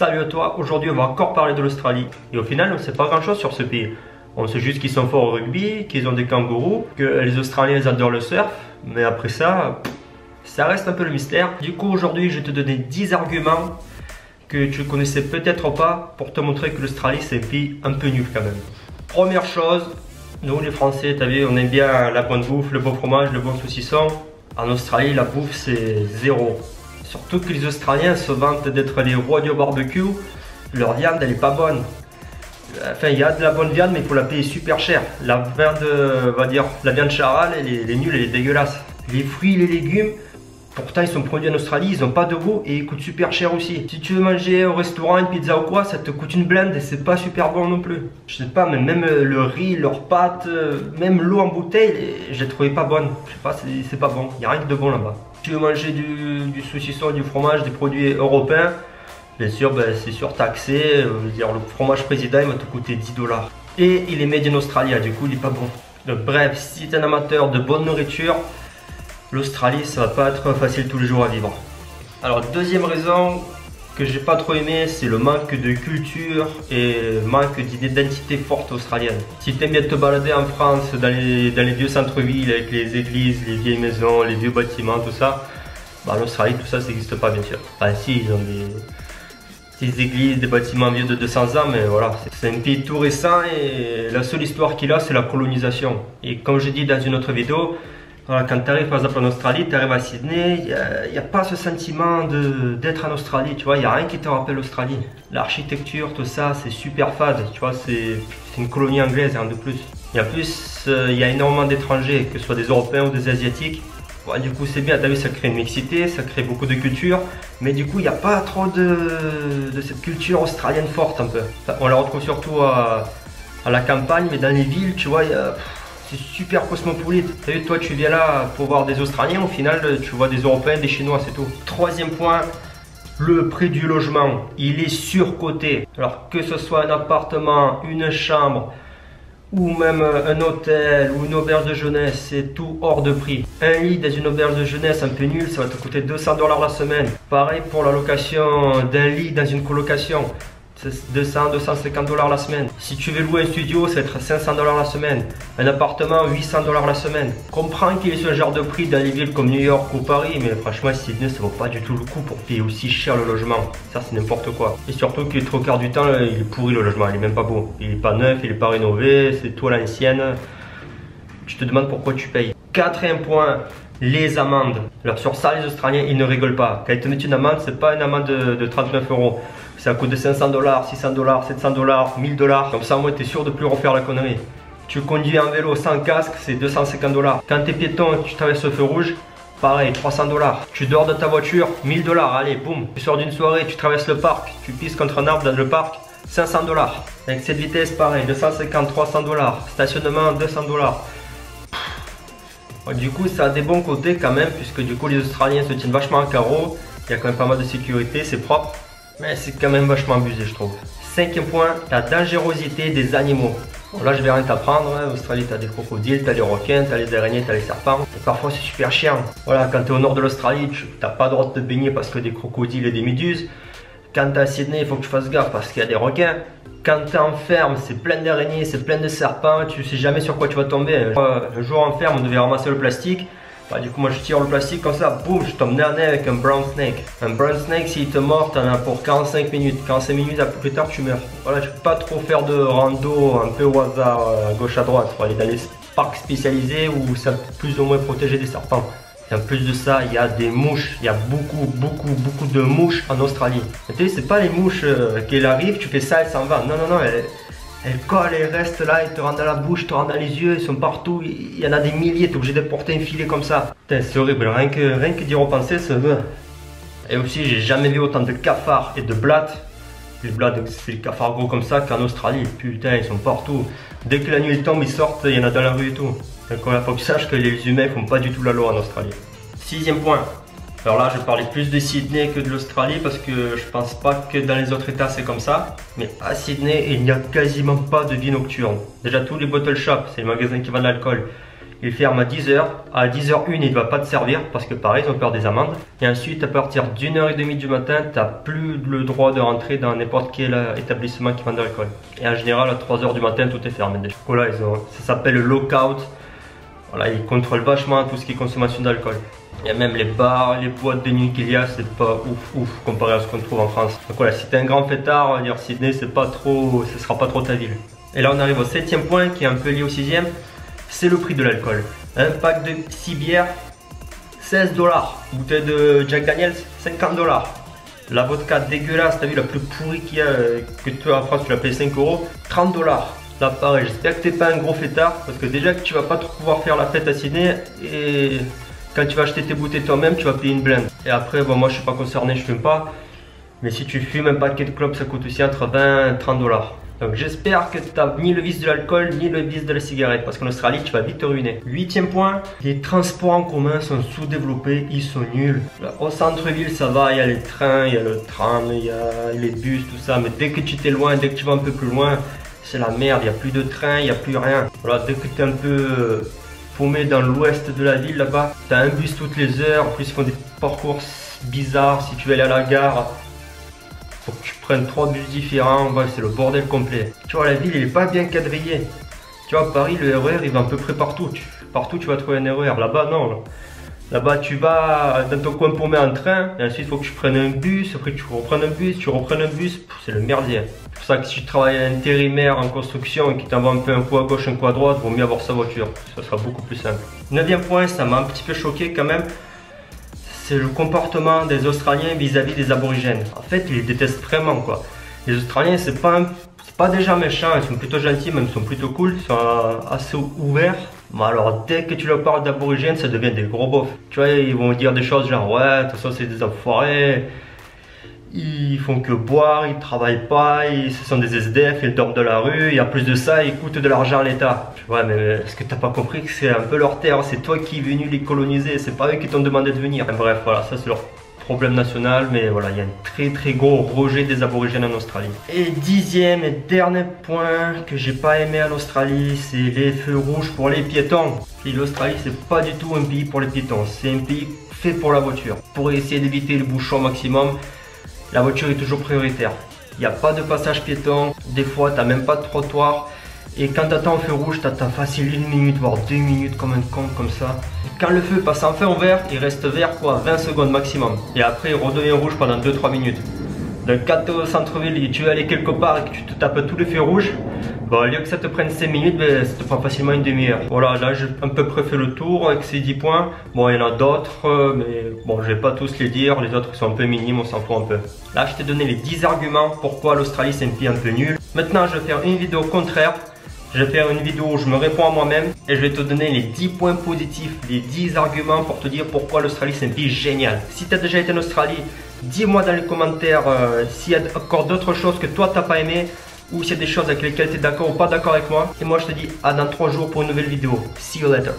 Salut à toi, aujourd'hui on va encore parler de l'Australie. Et au final on ne sait pas grand chose sur ce pays. On sait juste qu'ils sont forts au rugby, qu'ils ont des kangourous, que les Australiens ils adorent le surf. Mais après ça reste un peu le mystère. Du coup aujourd'hui je vais te donner 10 arguments que tu connaissais peut-être pas pour te montrer que l'Australie c'est un pays un peu nul quand même. Première chose, nous les Français, t'as vu, on aime bien la bonne bouffe, le bon fromage, le bon saucisson. En Australie la bouffe c'est zéro. Surtout que les Australiens se vantent d'être les rois du barbecue. Leur viande elle est pas bonne. Enfin il y a de la bonne viande mais il faut la payer super cher. La viande, on va dire, la viande charal elle est nulle, elle est dégueulasse. Les fruits, les légumes, pourtant ils sont produits en Australie, ils n'ont pas de goût et ils coûtent super cher aussi. Si tu veux manger au restaurant une pizza ou quoi, ça te coûte une blinde et c'est pas super bon non plus. Je sais pas, mais même le riz, leurs pâtes, même l'eau en bouteille, je l'ai trouvé pas bonne. Je sais pas, c'est pas bon, il n'y a rien de bon là-bas. Si tu veux manger du saucisson, du fromage, des produits européens, bien sûr, c'est surtaxé. Je veux dire, le fromage président il va te coûter 10 $. Et il est made in Australia, du coup il est pas bon. Donc, bref, si tu es un amateur de bonne nourriture, l'Australie ça va pas être facile tous les jours à vivre. Alors deuxième raison que j'ai pas trop aimé, c'est le manque de culture et manque d'identité forte australienne. Si tu aimes bien te balader en France dans les vieux centres-villes avec les églises, les vieilles maisons, les vieux bâtiments, tout ça, en Australie tout ça n'existe pas bien sûr. Enfin si, ils ont des églises, des bâtiments vieux de 200 ans, mais voilà, c'est un pays tout récent et la seule histoire qu'il a c'est la colonisation. Et comme je dis dans une autre vidéo, voilà, quand tu arrives par exemple en Australie, tu arrives à Sydney, il n'y a pas ce sentiment d'être en Australie, tu vois, il n'y a rien qui te rappelle l'Australie. L'architecture, tout ça, c'est super fade, tu vois, c'est une colonie anglaise, rien de plus. Et en plus, il y a énormément d'étrangers, que ce soit des Européens ou des Asiatiques. Ouais, du coup, c'est bien, tu as vu, ça crée une mixité, ça crée beaucoup de culture, mais du coup, il n'y a pas trop de cette culture australienne forte un peu. Enfin, on la retrouve surtout à la campagne, mais dans les villes, tu vois, c'est super cosmopolite. T'as vu, toi tu viens là pour voir des Australiens, au final tu vois des Européens, des Chinois, c'est tout. Troisième point, le prix du logement, il est surcoté. Alors que ce soit un appartement, une chambre, ou même un hôtel ou une auberge de jeunesse, c'est tout hors de prix. Un lit dans une auberge de jeunesse un peu nul, ça va te coûter 200 $ la semaine. Pareil pour la location d'un lit dans une colocation. 200-250 $ la semaine. Si tu veux louer un studio, ça va être 500 $ la semaine. Un appartement, 800 $ la semaine. Comprends qu'il y ait ce genre de prix dans les villes comme New York ou Paris, mais franchement, Sydney, ça vaut pas du tout le coup pour payer aussi cher le logement. Ça, c'est n'importe quoi. Et surtout que les trois quarts du temps, il est pourri le logement, il est même pas beau. Il est pas neuf, il est pas rénové, c'est tout à l'ancienne. Tu te demandes pourquoi tu payes. Quatrième point, les amendes. Alors sur ça, les Australiens, ils ne rigolent pas. Quand ils te mettent une amende, c'est pas une amende de 39 €. Ça coûte 500 $, 600 $, 700 $, 1000 $. Comme ça, au moins, tu es sûr de plus refaire la connerie. Tu conduis en vélo sans casque, c'est 250 $. Quand tu es piéton, tu traverses le feu rouge, pareil, 300 $. Tu dors de ta voiture, 1000 $. Allez, boum. Tu sors d'une soirée, tu traverses le parc, tu pisses contre un arbre dans le parc, 500 $. Avec cette vitesse, pareil, 250, 300 $. Stationnement, 200 $. Du coup, ça a des bons côtés quand même, puisque du coup, les Australiens se tiennent vachement à carreau. Il y a quand même pas mal de sécurité, c'est propre. Mais c'est quand même vachement abusé, je trouve. Cinquième point, la dangerosité des animaux. Bon, là, je vais rien t'apprendre. En Australie, tu as des crocodiles, tu as les requins, tu as les araignées, tu as les serpents. Et parfois, c'est super chiant. Voilà, quand tu es au nord de l'Australie, tu n'as pas le droit de te baigner parce qu'il y a des crocodiles et des méduses. Quand tu es à Sydney, il faut que tu fasses gaffe parce qu'il y a des requins. Quand tu es en ferme, c'est plein d'araignées, c'est plein de serpents. Tu sais jamais sur quoi tu vas tomber. Un jour en ferme, on devait ramasser le plastique. Du coup moi je tire le plastique comme ça, boum, je tombe nez à nez avec un brown snake. Un brown snake, s'il te mord, t'en as pour 45 minutes. 45 minutes plus tard tu meurs. Voilà, tu peux pas trop faire de rando un peu au hasard à gauche à droite. Faut aller dans les parcs spécialisés où ça peut plus ou moins protéger des serpents. Et en plus de ça, il y a des mouches. Il y a beaucoup de mouches en Australie. Tu sais, c'est pas les mouches qu'elles arrivent, tu fais ça, elles s'en vont. Non, non, non, elles collent, elles restent là, elles te rentrent dans la bouche, te rentrent dans les yeux, elles sont partout, il y en a des milliers, tu es obligé de porter un filet comme ça. C'est horrible, rien que d'y repenser, ça veut. Et aussi, j'ai jamais vu autant de cafards et de blattes. Les blattes, c'est les cafards gros comme ça qu'en Australie, putain, ils sont partout. Dès que la nuit tombe, ils sortent, il y en a dans la rue et tout. Donc il faut que tu saches que les humains font pas du tout la loi en Australie. Sixième point. Alors là, je parlais plus de Sydney que de l'Australie parce que je pense pas que dans les autres états c'est comme ça. Mais à Sydney, il n'y a quasiment pas de vie nocturne. Déjà, tous les bottle shops, c'est les magasins qui vendent l'alcool, il ferme à 10h. À 10h01, il ne va pas te servir parce que pareil, ils ont peur des amendes. Et ensuite, à partir d'1h30 du matin, tu n'as plus le droit de rentrer dans n'importe quel établissement qui vend de l'alcool. Et en général, à 3h du matin, tout est fermé déjà. Voilà, ça s'appelle le lockout. Voilà, ils contrôlent vachement tout ce qui est consommation d'alcool. Il y a même les bars, les boîtes de nuit qu'il y a, c'est pas ouf comparé à ce qu'on trouve en France. Donc voilà, si t'es un grand fêtard, on va dire Sydney, ce sera pas trop ta ville. Et là on arrive au 7e point qui est un peu lié au 6e, c'est le prix de l'alcool. Un pack de 6 bières, 16 $. Bouteille de Jack Daniels, 50 $. La vodka dégueulasse, t'as vu la plus pourrie qu'il y a, que toi en France tu l'as payé 5 €, 30 $. Là pareil, j'espère que t'es pas un gros fêtard, parce que déjà que tu vas pas trop pouvoir faire la fête à Sydney, et quand tu vas acheter tes bouteilles toi-même, tu vas payer une blinde. Et après, bon, moi je suis pas concerné, je fume pas. Mais si tu fumes un paquet de clopes, ça coûte aussi entre 20 et 30 $. Donc j'espère que tu n'as ni le vice de l'alcool, ni le vice de la cigarette. Parce qu'en Australie, tu vas vite te ruiner. 8e point, les transports en commun sont sous-développés, ils sont nuls. Là, au centre-ville, ça va, il y a les trains, il y a le tram, il y a les bus, tout ça. Mais dès que tu t'es loin, dès que tu vas un peu plus loin, c'est la merde. Il n'y a plus de train, il n'y a plus rien. Voilà, dès que tu es un peu paumé dans l'ouest de la ville là-bas, t'as un bus toutes les heures, en plus ils font des parcours bizarres. Si tu veux aller à la gare, faut que tu prennes 3 bus différents, ouais, c'est le bordel complet. Tu vois, la ville elle est pas bien quadrillée. Tu vois, à Paris le RER il va à peu près partout, partout tu vas trouver un RER, là-bas non. Là-bas tu vas dans ton coin paumé en train, et ensuite il faut que tu prennes un bus, après tu reprennes un bus, c'est le merdier. C'est pour ça que si tu travailles à intérimaire en construction et qu'il t'envoie un peu un coup à gauche, un coup à droite, vaut mieux avoir sa voiture, ça sera beaucoup plus simple. 9e point, ça m'a un petit peu choqué quand même, c'est le comportement des Australiens vis-à-vis des aborigènes. En fait, ils les détestent vraiment quoi. Les Australiens, c'est pas déjà méchants, ils sont plutôt gentils, même ils sont plutôt cool, ils sont assez ouverts. Mais alors dès que tu leur parles d'aborigènes, ça devient des gros bofs. Tu vois, ils vont dire des choses genre ouais, de toute façon c'est des enfoirés, ils font que boire, ils travaillent pas, ce sont des SDF, ils dorment de la rue, et en plus de ça, ils coûtent de l'argent à l'État. Ouais, mais est-ce que t'as pas compris que c'est un peu leur terre, c'est toi qui es venu les coloniser, c'est pas eux qui t'ont demandé de venir. Bref, voilà, ça c'est leur problème national, mais voilà, il y a un très gros rejet des aborigènes en Australie. Et 10e et dernier point que j'ai pas aimé en Australie, c'est les feux rouges pour les piétons. Et l'Australie, c'est pas du tout un pays pour les piétons, c'est un pays fait pour la voiture. Pour essayer d'éviter le bouchon maximum, la voiture est toujours prioritaire. Il n'y a pas de passage piéton, des fois tu n'as même pas de trottoir. Et quand tu attends un feu rouge, tu attends facile 1 minute, voire 2 minutes comme un con comme ça. Et quand le feu passe enfin au vert, il reste vert quoi, 20 secondes maximum. Et après il redevient rouge pendant 2-3 minutes. Donc quand tu es au centre-ville et tu veux aller quelque part et que tu te tapes tous les feux rouges, bon, au lieu que ça te prenne 5 minutes, ben, ça te prend facilement une demi-heure. Voilà, là j'ai à peu près fait le tour avec ces 10 points. Bon, il y en a d'autres, mais bon, je vais pas tous les dire. Les autres sont un peu minimes, on s'en fout un peu. Là, je t'ai donné les 10 arguments pourquoi l'Australie c'est un pays un peu nul. Maintenant, je vais faire une vidéo contraire. Je vais faire une vidéo où je me réponds à moi-même et je vais te donner les 10 points positifs, les 10 arguments pour te dire pourquoi l'Australie c'est un pays génial. Si tu as déjà été en Australie, dis-moi dans les commentaires s'il y a encore d'autres choses que toi t'as pas aimé ou s'il y a des choses avec lesquelles tu es d'accord ou pas d'accord avec moi. Et moi je te dis à dans 3 jours pour une nouvelle vidéo. See you later.